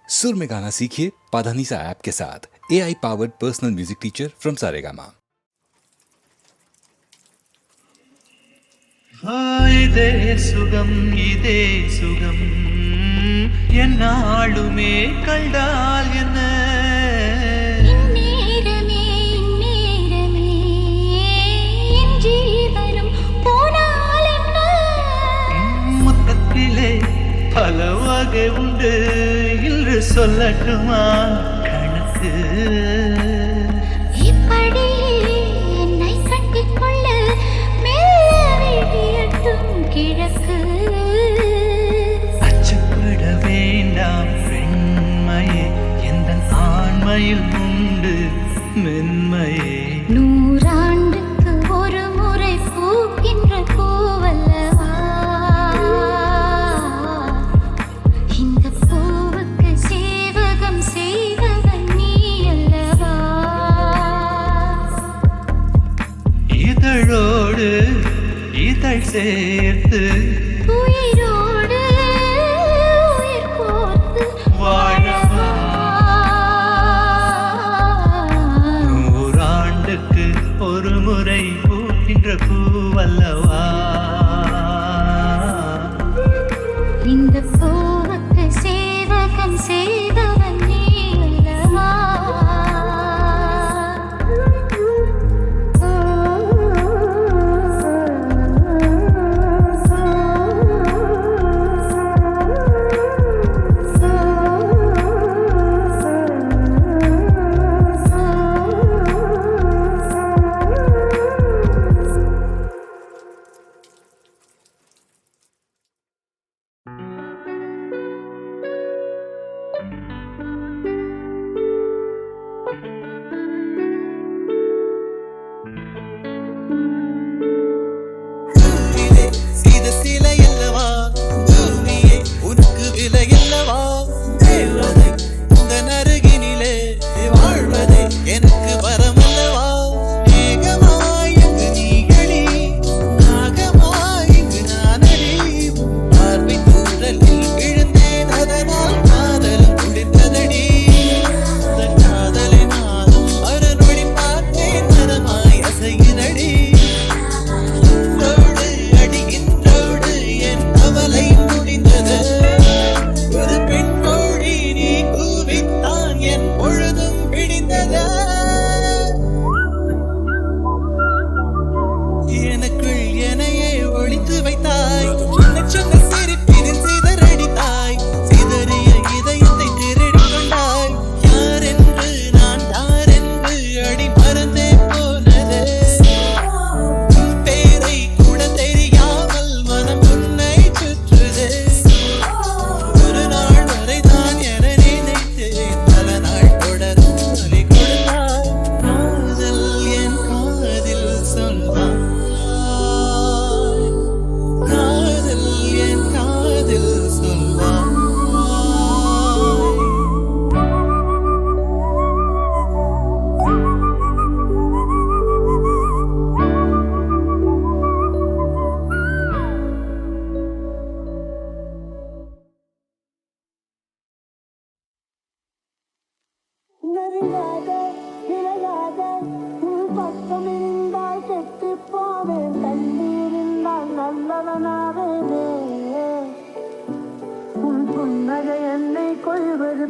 सुर में गाना सीखिए पाधानीसा ऐप के साथ। AI powered personal music teacher from Saregama. இதே சுகம் இதே சுகம் என்னாலுமே கண்டால் என்ன நேரமே நேரமே என் ஜீவனம் போனால் என்ன மொத்தத்திலே பல வகை உண்டு என்று சொல்லட்டுமா கணக்கு அச்சப்பட வேண்டாம் பெண்மையே எந்த ஆண்மையில் உண்டு மென்மையே நூறாண்டுக்கு ஒரு முறை பூக்கின்ற பூவல்லவா இந்த பூவுக்கு சேவகம் செய்தவன் நீ அல்லவா இதழோடு இதழ் சேர்த்து உயிரோடு உயிர் கோர்த்து வாழவா நூறாண்டுக்கு ஒரு முறை பூக்கின்ற பூவல்லவா இந்த பூவுக்கு சேவகம் செய்தவன் நீ அல்லவா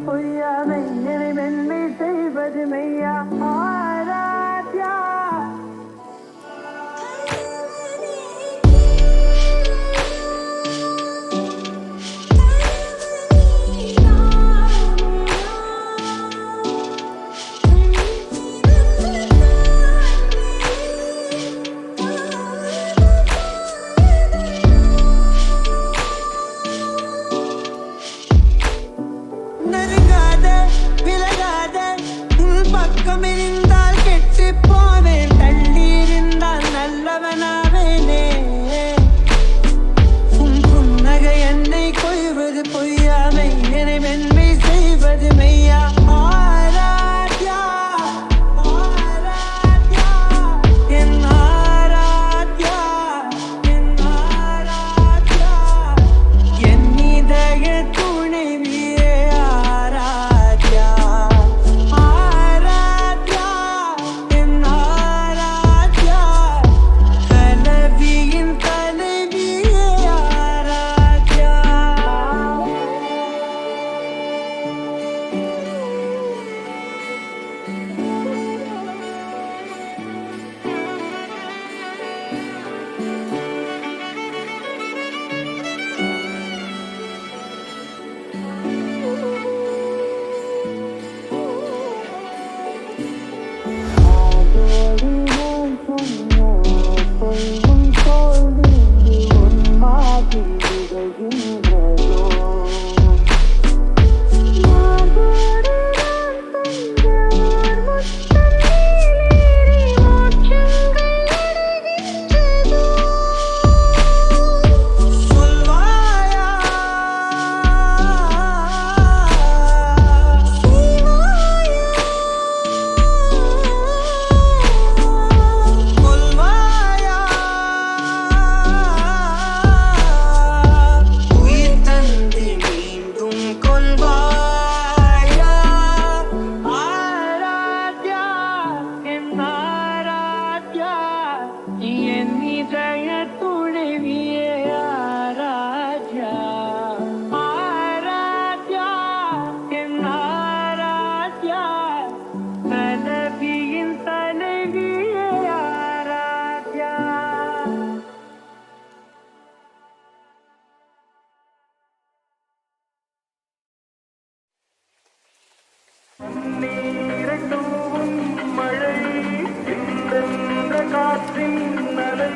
பொய்யாமை மென்மை செய்வது மெய்யா ஆராத்யா நீரை தூவும் மழை இல்லென்ற காற்றின் நலை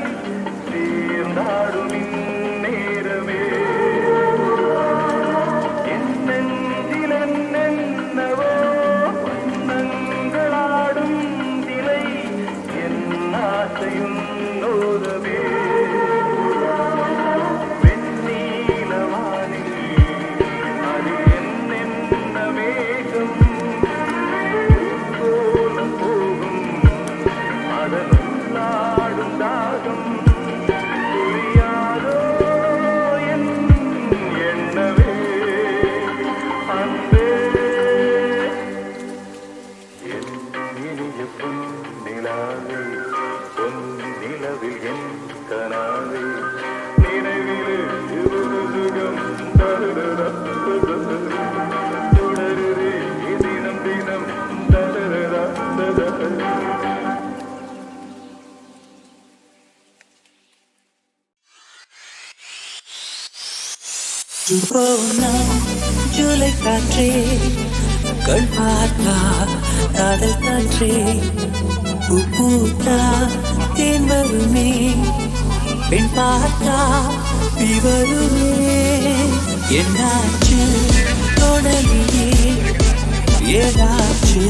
சேர்ந்தாடும் இந்நேரமே என் நெஞ்சில் என்னென்னவோ வண்ணங்களாடும் திலை என் ஆசையும் நோதவே வெண்ணீலவானில் அது என்னென்ன மேகம் போல போகும் அதனுள்ளாடும் தாகம் புரியாதோ என் எண்ணவே அன்பே என் இனிய பொன்னிலாவே பொன்னிலவில் என் கனாவே நினைவிலே ஒரு சுகம் தொடருதே தினம் தினம் தரரா போனா ஜூலை காற்றே கண் பார்த்தா காதல் காற்றே பூத்தா தேன் வருமே பெண் பார்த்தா தீ வருமே என்னாச்சு தொடலியே ஏதாச்சு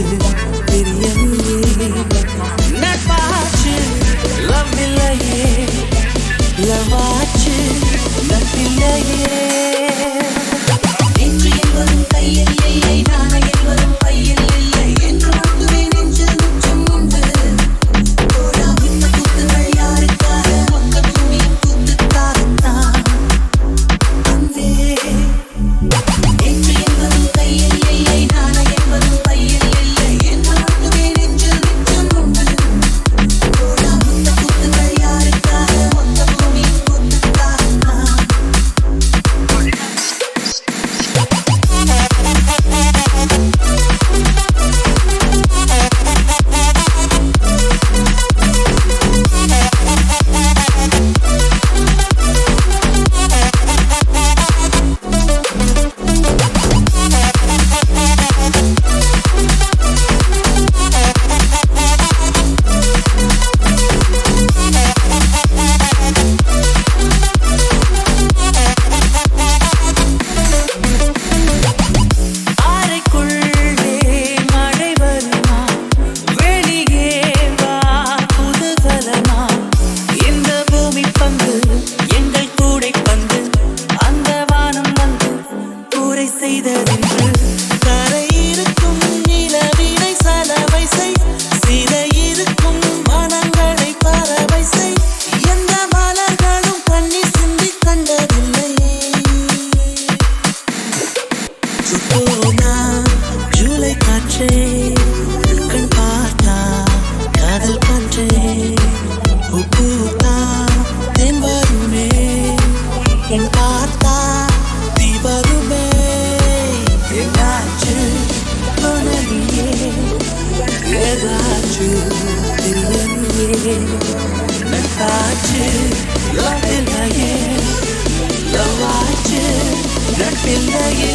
தெரியலையே நட்பாச்சு லவ் இல்லையே லவாச்சு நட்பில்லையே நெஞ்சு என்பதும் கையில் இல்லை நாண என்பதும் பையில் இல்லை என்று மட்டுமே நெஞ்சில் முச்சம் உண்டு போடா மித்த கூத்துகள் யாருக்காக மொத்த பூமியின் கூத்துக்காகத்தான் அன்பே நெஞ்சு என்பதும் கையில் இல்லை நாண என்பதும் பையில் இல்லை என்று மட்டுமே நெஞ்சில் முச்சம் உண்டு போடா மித்த கூத்துகள் யாருக்காக மொத்த பூமியின் கூத்துக்காகத்தான் அறைக்குள்ளே மழை வருமா வெளியே வா புதுகலமா இந்த பூமி பந்து எங்கள் கூடை பந்து அந்த வானம் வந்து கூரை செய்ததென்று கரை இருக்கும் நிலவினை சலவை செய் சிலை இருக்கும் மனங்களை பறவை செய் எந்த மலர்களும் கண்ணீர் சிந்தி கண்டதில்லை சுத்தோனா ஜூலை காற்றே கண் பார்த்தா காதல் காற்றே பூத்தா தென் வருமே என் பார்த்தா தீ வருமே என்னாச்சு தொடலியே ஏதாச்சு தெரியலையே நட்பாச்சு லவ்வில்லையே லவாச்சு நட்பில்லையே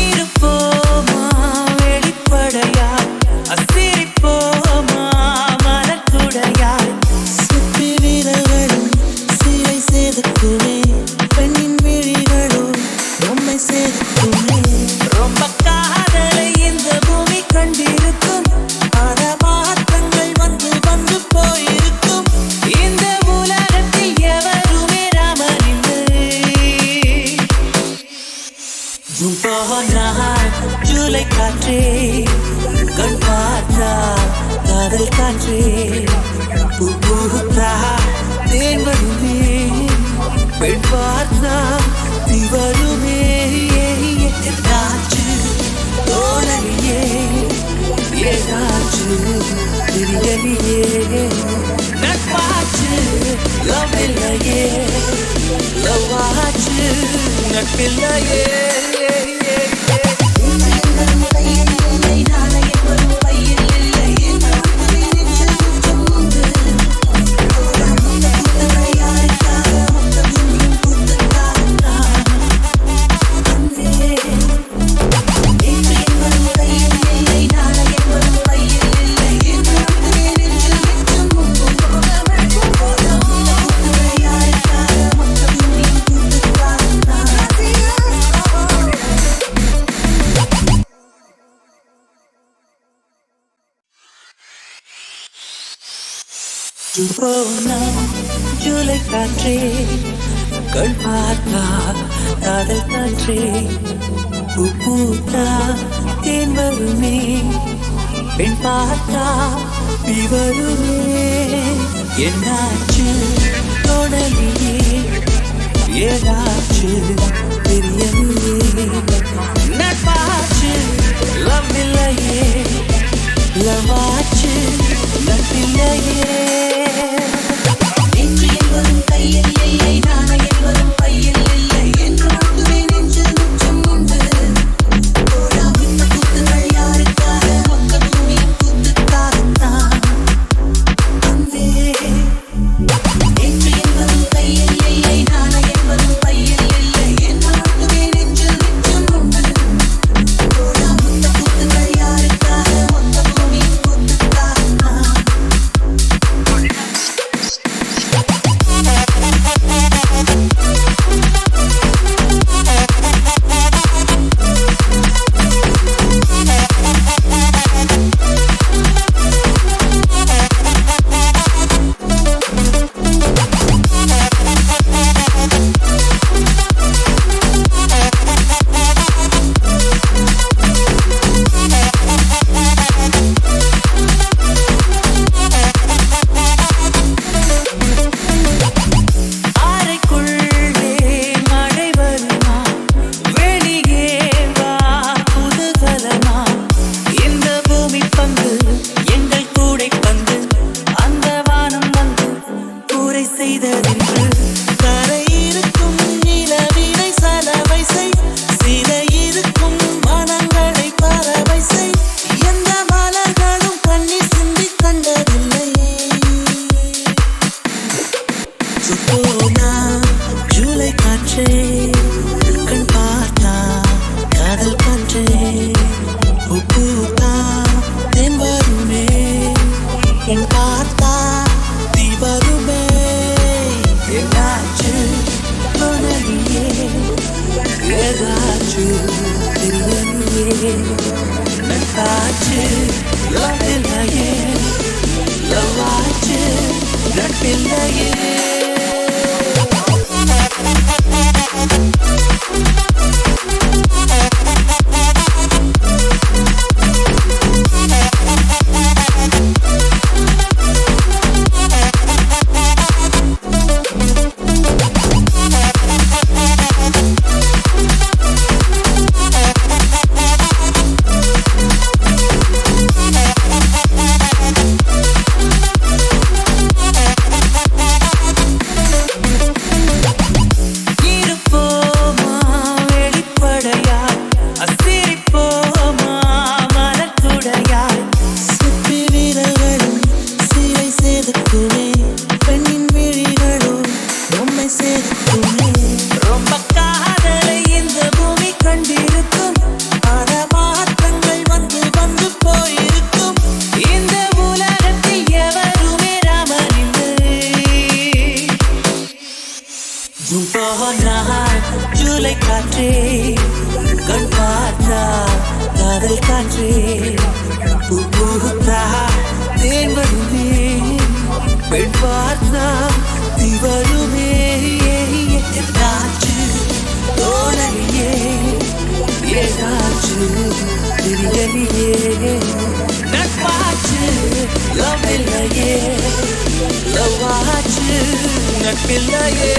இருப்போமா வெளிப்படையா அசிரிப்போமா மனக்குடையாய் சுற்றி வீரர்களும் சிலை சேதுக்குமே பெண்ணின் விழிகளும் பொம்மை சேதுக்குமே ரொம்ப காதலை இந்த பூமி கண்டிருக்கும் பல மாற்றங்கள் வந்து வந்து போயிருக்கும் இந்த உலகத்தில் எவருமே ராமன் இல்லை ஜூலை காற்றே கண் பார்த்தா காதல் காற்றே பூத்தா தேன் வருமே பெண் பார்த்தா தீ வருமே என்னாச்சு போனா ஜூலை காற்றே கண் பார்த்தா காதல் காற்றே பூத்தா தேன் வருமே பெண் பார்த்தா நீ வருமே என்னாச்சு தொடலியே ஏதாச்சு தெரியலையே நட்பாச்சு லவ் இல்லையே லவாச்சு நட்பில்லையே நெஞ்சு என்பதும் கையில் இல்லை நாண என்பதும் பையில் இல்லை என்று மட்டுமே நெஞ்சில் மிச்சம் உண்டு போடாமித்த கூத்துகள் யாருக்காக மொத்த பூமியின் கூத்துக்காகத்தான் அன்பே நெஞ்சு என்பதும் கையில் இல்லை நாண என்பதும் பையில் இல்லை என்று மட்டுமே நெஞ்சில் மிச்சம் உண்டு போடாமித்த கூத்துகள் யாருக்காக மொத்த பூமியின் கூத்துக்காகத்தான் அறைக்குள்ளே மழை வருமா வெளியே வா புதுகலமா இந்த பூமி பந்து எங்கள் கூடை பந்து அந்த வானம் வந்து கூரை செய்ததென்று கரை இருக்கும் நிலவினை சலவை செய் சிலை இருக்கும் மனங்களை பறவை செய் எந்த மலர்களும் கண்ணீர் சிந்தி கண்டதில்லை போனா ஜூலை காற்றே கண் பார்த்தா காதல் காற்றே பூத்தா தென் வருமே என் பார்த்தா தீ வருமே என்னாச்சு தொடலியே ஏதாச்சு தெரியலையே நட்பாச்சு லவ் இல்லையே லவாச்சு நட்பில்லையே இருப்போமா வெளிப்படையாய் அசிரிப்போமா மனக்குடையாய் சுற்றி வீரர்களும் சிலை செதுக்குமே பெண்ணின் விழிகளும் பொம்மை செதுக்குமே ரொம்ப காதலை இந்த பூமி கண்டிருக்கும் பல மாற்றங்கள் வந்து வந்து போயிருக்கும் இந்த உலகத்தில் எவருமே ராமனில்லை போனா ஜூலை காற்றே கண் பார்த்தா காதல் காற்றே பூத்தா தேன் வருமே பெண் பார்த்தா தீ வருமே என்னாச்சு தோழலியே ஏதாச்சு தெரியலையே நட்பாச்சு லவ் இல்லையே லவாச்சு நட்பில்லையே